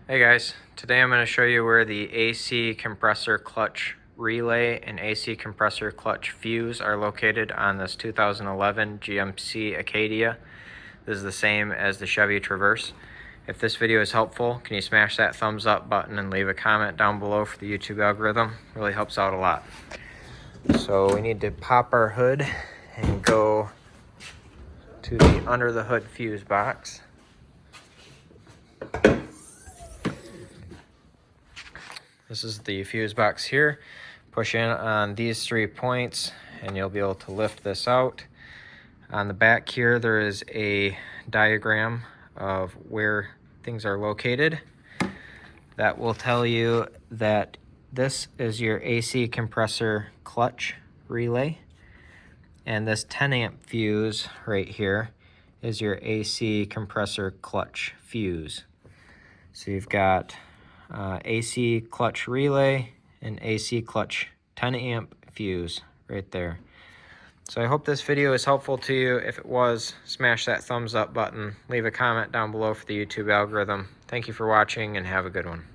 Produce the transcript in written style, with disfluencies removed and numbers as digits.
Hey guys, today I'm going to show you where the AC compressor clutch relay and AC compressor clutch fuse are located on this 2011 GMC Acadia. This is the same as the Chevy Traverse. If this video is helpful, can you smash that thumbs up button and leave a comment down below for the YouTube algorithm? It really helps out a lot. So we need to pop our hood and go to the under the hood fuse box. This is the fuse box here. Push in on these 3 points and you'll be able to lift this out. On the back here there is a diagram of where things are located. That will tell you that this is your AC compressor clutch relay, and this 10 amp fuse right here is your AC compressor clutch fuse. So you've got AC clutch relay and AC clutch 10 amp fuse right there. So I hope this video is helpful to you. If it was, smash that thumbs up button, leave a comment down below for the YouTube algorithm. Thank you for watching and have a good one.